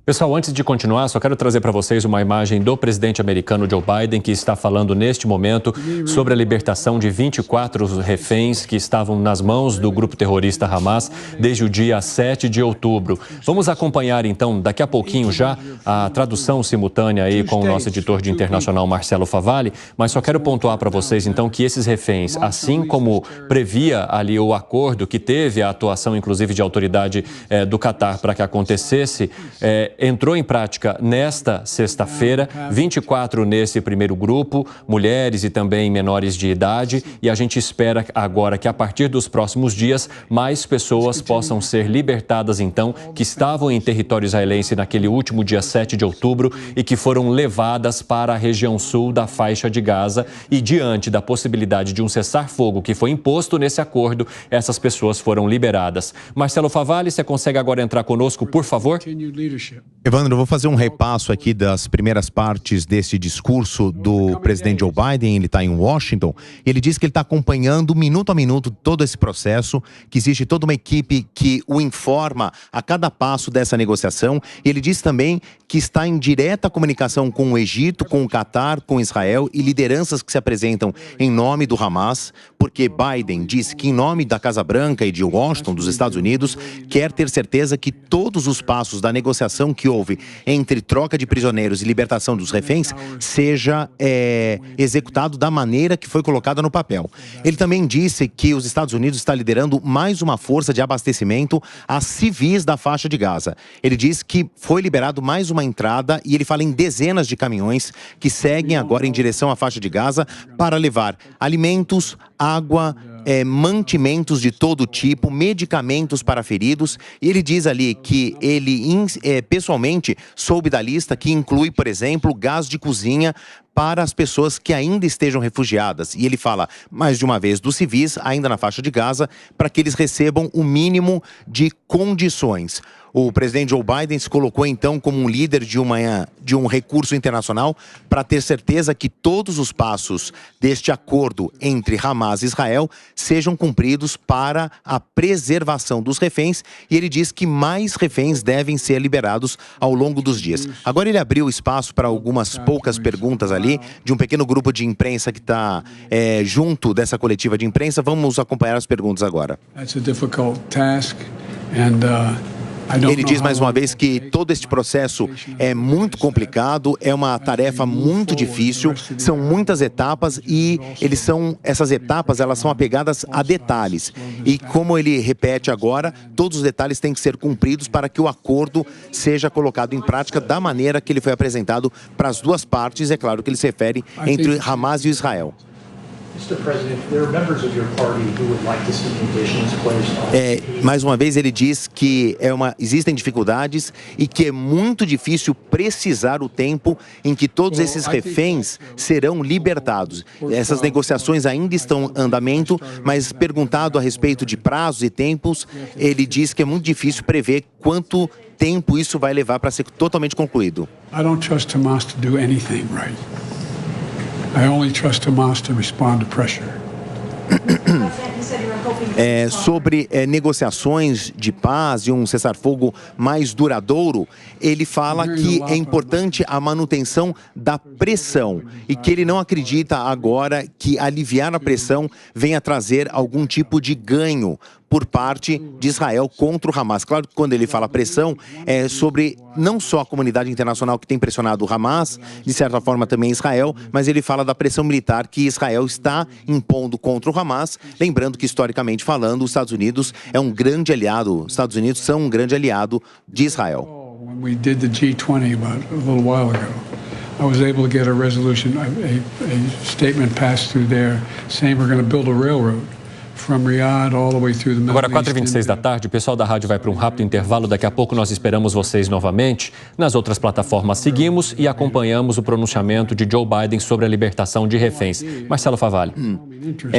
Pessoal, antes de continuar, só quero trazer para vocês uma imagem do presidente americano Joe Biden, que está falando neste momento sobre a libertação de 24 reféns que estavam nas mãos do grupo terrorista Hamas desde o dia 7 de outubro. Vamos acompanhar, então, daqui a pouquinho já a tradução simultânea aí com o nosso editor de internacional, Marcelo Favalli, mas só quero pontuar para vocês, então, que esses reféns, assim como previa ali o acordo que teve a atuação, inclusive, de autoridade do Catar para que acontecesse, entrou em prática nesta sexta-feira, 24 nesse primeiro grupo, mulheres e também menores de idade, e a gente espera agora que a partir dos próximos dias mais pessoas possam ser libertadas então, que estavam em território israelense naquele último dia 7 de outubro e que foram levadas para a região sul da faixa de Gaza e diante da possibilidade de um cessar-fogo que foi imposto nesse acordo, essas pessoas foram liberadas. Marcelo Favalli, você consegue agora entrar conosco, por favor? Evandro, eu vou fazer um repasso aqui das primeiras partes desse discurso do presidente Joe Biden. Ele está em Washington. Ele diz que ele está acompanhando minuto a minuto todo esse processo, que existe toda uma equipe que o informa a cada passo dessa negociação. Ele diz também que está em direta comunicação com o Egito, com o Catar, com Israel e lideranças que se apresentam em nome do Hamas, porque Biden disse que em nome da Casa Branca e de Washington, dos Estados Unidos, quer ter certeza que todos os passos da negociação que houve entre troca de prisioneiros e libertação dos reféns seja executado da maneira que foi colocada no papel. Ele também disse que os Estados Unidos está liderando mais uma força de abastecimento a civis da faixa de Gaza. Ele diz que foi liberado mais uma entrada e ele fala em dezenas de caminhões que seguem agora em direção à faixa de Gaza para levar alimentos, água, mantimentos de todo tipo, medicamentos para feridos. E ele diz ali que ele pessoalmente soube da lista que inclui, por exemplo, gás de cozinha para as pessoas que ainda estejam refugiadas. E ele fala, mais de uma vez, dos civis, ainda na faixa de Gaza, para que eles recebam o mínimo de condições. O presidente Joe Biden se colocou, então, como um líder de um recurso internacional para ter certeza que todos os passos deste acordo entre Hamas e Israel sejam cumpridos para a preservação dos reféns. E ele diz que mais reféns devem ser liberados ao longo dos dias. Agora ele abriu espaço para algumas poucas perguntas ali, de um pequeno grupo de imprensa que está junto dessa coletiva de imprensa. Vamos acompanhar as perguntas agora. Ele diz mais uma vez que todo este processo é muito complicado, é uma tarefa muito difícil, são muitas etapas e essas etapas elas são apegadas a detalhes. E como ele repete agora, todos os detalhes têm que ser cumpridos para que o acordo seja colocado em prática da maneira que ele foi apresentado para as duas partes, é claro que ele se refere entre Hamas e Israel. Mais uma vez ele diz que existem dificuldades e que é muito difícil precisar o tempo em que todos esses reféns serão libertados. Essas negociações ainda estão em andamento, mas perguntado a respeito de prazos e tempos, ele diz que é muito difícil prever quanto tempo isso vai levar para ser totalmente concluído. I don't trust Hamas to do anything right. I only trust Hamas to respond to pressure. Sobre negociações de paz e um cessar-fogo mais duradouro, ele fala que é importante a manutenção da pressão e que ele não acredita agora que aliviar a pressão venha trazer algum tipo de ganho por parte de Israel contra o Hamas. Claro que quando ele fala pressão, é sobre não só a comunidade internacional que tem pressionado o Hamas, de certa forma também Israel, mas ele fala da pressão militar que Israel está impondo contra o Hamas, lembrando que historicamente falando, os Estados Unidos é um grande aliado, os Estados Unidos são um grande aliado de Israel. When we did the G20 about a little while ago, I was able to get a resolution, a statement passed through there saying we're going to build a railroad. Agora, 4h26 da tarde, o pessoal da rádio vai para um rápido intervalo. Daqui a pouco nós esperamos vocês novamente. Nas outras plataformas seguimos e acompanhamos o pronunciamento de Joe Biden sobre a libertação de reféns. Marcelo Favalli.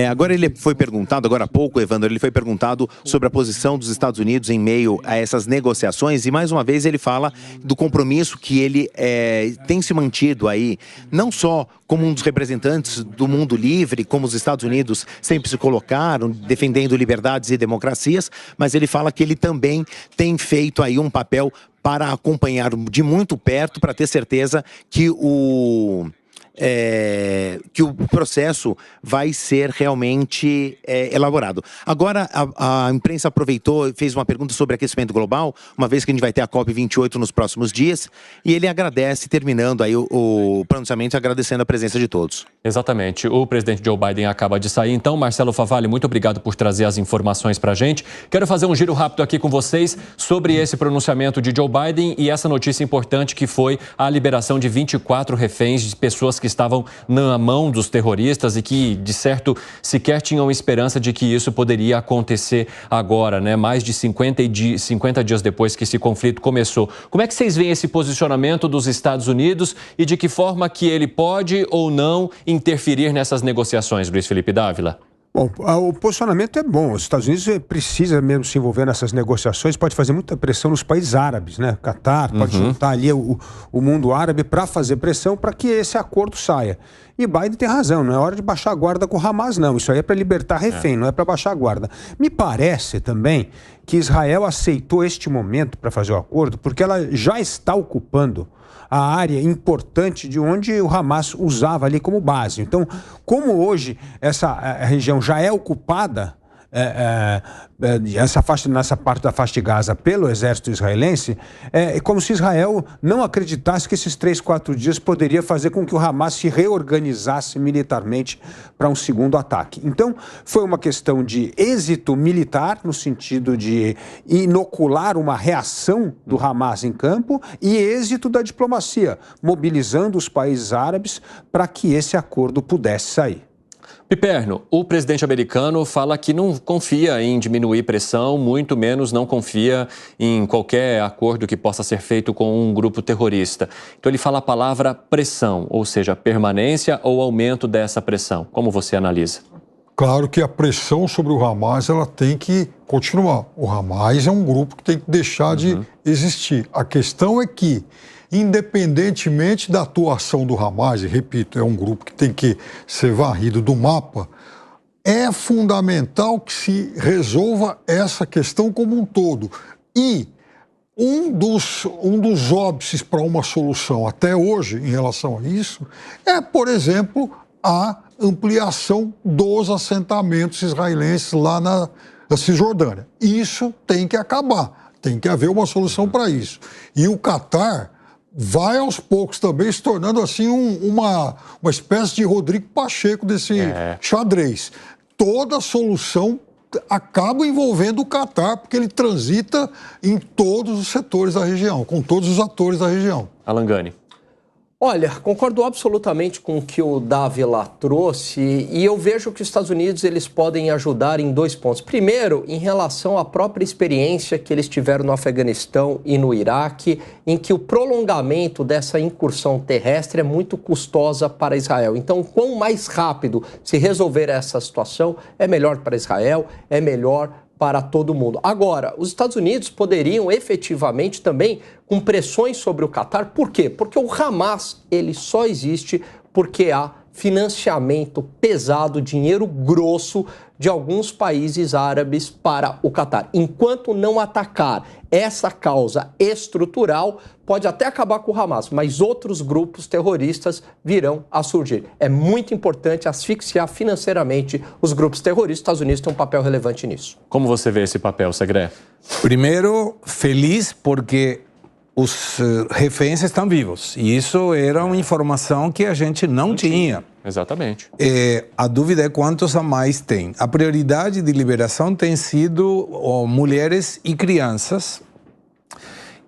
Agora ele foi perguntado, agora há pouco, Evandro, ele foi perguntado sobre a posição dos Estados Unidos em meio a essas negociações e mais uma vez ele fala do compromisso que ele tem se mantido aí, não só como um dos representantes do mundo livre, como os Estados Unidos sempre se colocaram, defendendo liberdades e democracias, mas ele fala que ele também tem feito aí um papel para acompanhar de muito perto, para ter certeza que o processo vai ser realmente elaborado. Agora, a imprensa aproveitou e fez uma pergunta sobre aquecimento global, uma vez que a gente vai ter a COP28 nos próximos dias, e ele agradece, terminando aí o pronunciamento, agradecendo a presença de todos. Exatamente. O presidente Joe Biden acaba de sair. Então, Marcelo Favalli, muito obrigado por trazer as informações para a gente. Quero fazer um giro rápido aqui com vocês sobre esse pronunciamento de Joe Biden e essa notícia importante que foi a liberação de 24 reféns de pessoas que estavam na mão dos terroristas e que, de certo, sequer tinham esperança de que isso poderia acontecer agora, né? Mais de 50 dias depois que esse conflito começou. Como é que vocês veem esse posicionamento dos Estados Unidos e de que forma que ele pode ou não interferir nessas negociações, Luiz Felipe Dávila? Bom, o posicionamento é bom. Os Estados Unidos precisa mesmo se envolver nessas negociações, pode fazer muita pressão nos países árabes, né? Catar, pode juntar ali o mundo árabe para fazer pressão para que esse acordo saia. E Biden tem razão, não é hora de baixar a guarda com o Hamas, não. Isso aí é para libertar refém, não é para baixar a guarda. Me parece também que Israel aceitou este momento para fazer o acordo porque ela já está ocupando a área importante de onde o Hamas usava ali como base. Então, como hoje essa região já é ocupada, nessa parte da faixa de Gaza pelo exército israelense, é como se Israel não acreditasse que esses 3, 4 dias poderia fazer com que o Hamas se reorganizasse militarmente para um segundo ataque. Então, foi uma questão de êxito militar, no sentido de inocular uma reação do Hamas em campo, e êxito da diplomacia, mobilizando os países árabes para que esse acordo pudesse sair. Piperno, o presidente americano fala que não confia em diminuir pressão, muito menos não confia em qualquer acordo que possa ser feito com um grupo terrorista. Então ele fala a palavra pressão, ou seja, permanência ou aumento dessa pressão. Como você analisa? Claro que a pressão sobre o Hamas ela tem que continuar. O Hamas é um grupo que tem que deixar de existir. A questão é que, independentemente da atuação do Hamas, e repito, é um grupo que tem que ser varrido do mapa, é fundamental que se resolva essa questão como um todo. E um dos óbices para uma solução até hoje em relação a isso é, por exemplo, a ampliação dos assentamentos israelenses lá na Cisjordânia. Isso tem que acabar, tem que haver uma solução para isso. E o Catar vai aos poucos também se tornando assim uma espécie de Rodrigo Pacheco desse xadrez. Toda solução acaba envolvendo o Catar, porque ele transita em todos os setores da região, com todos os atores da região. Alan Gani. Olha, concordo absolutamente com o que o Dávila trouxe e eu vejo que os Estados Unidos eles podem ajudar em 2 pontos. Primeiro, em relação à própria experiência que eles tiveram no Afeganistão e no Iraque, em que o prolongamento dessa incursão terrestre é muito custosa para Israel. Então, quanto mais rápido se resolver essa situação, é melhor para Israel, é melhor para todo mundo. Agora, os Estados Unidos poderiam efetivamente também com pressões sobre o Catar. Por quê? Porque o Hamas ele só existe porque há financiamento pesado, dinheiro grosso de alguns países árabes para o Catar. Enquanto não atacar essa causa estrutural, pode até acabar com o Hamas, mas outros grupos terroristas virão a surgir. É muito importante asfixiar financeiramente os grupos terroristas. Os Estados Unidos têm um papel relevante nisso. Como você vê esse papel, Segré? Primeiro, feliz porque os reféns estão vivos. E isso era uma informação que a gente não tinha. Exatamente. A dúvida é quantos a mais tem. A prioridade de liberação tem sido mulheres e crianças.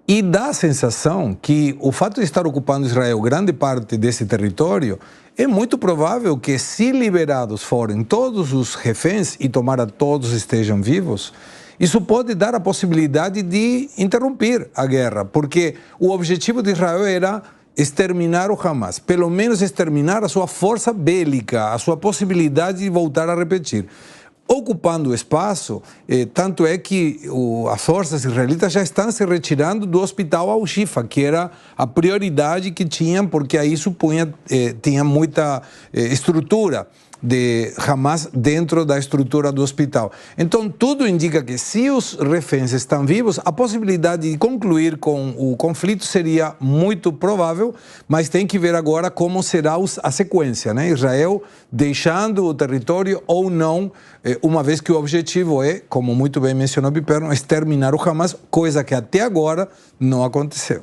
E dá a sensação que o fato de estar ocupando Israel grande parte desse território, é muito provável que, se liberados forem todos os reféns e tomara todos estejam vivos, isso pode dar a possibilidade de interromper a guerra, porque o objetivo de Israel era exterminar o Hamas, pelo menos exterminar a sua força bélica, a sua possibilidade de voltar a repetir. Ocupando o espaço, tanto é que as forças israelitas já estão se retirando do hospital Al-Shifa, que era a prioridade que tinham, porque aí tinha muita estrutura. de Hamas dentro da estrutura do hospital. Então, tudo indica que se os reféns estão vivos, a possibilidade de concluir com o conflito seria muito provável, mas tem que ver agora como será a sequência, né? Israel deixando o território ou não, uma vez que o objetivo é, como muito bem mencionou Piperno, exterminar o Hamas, coisa que até agora não aconteceu.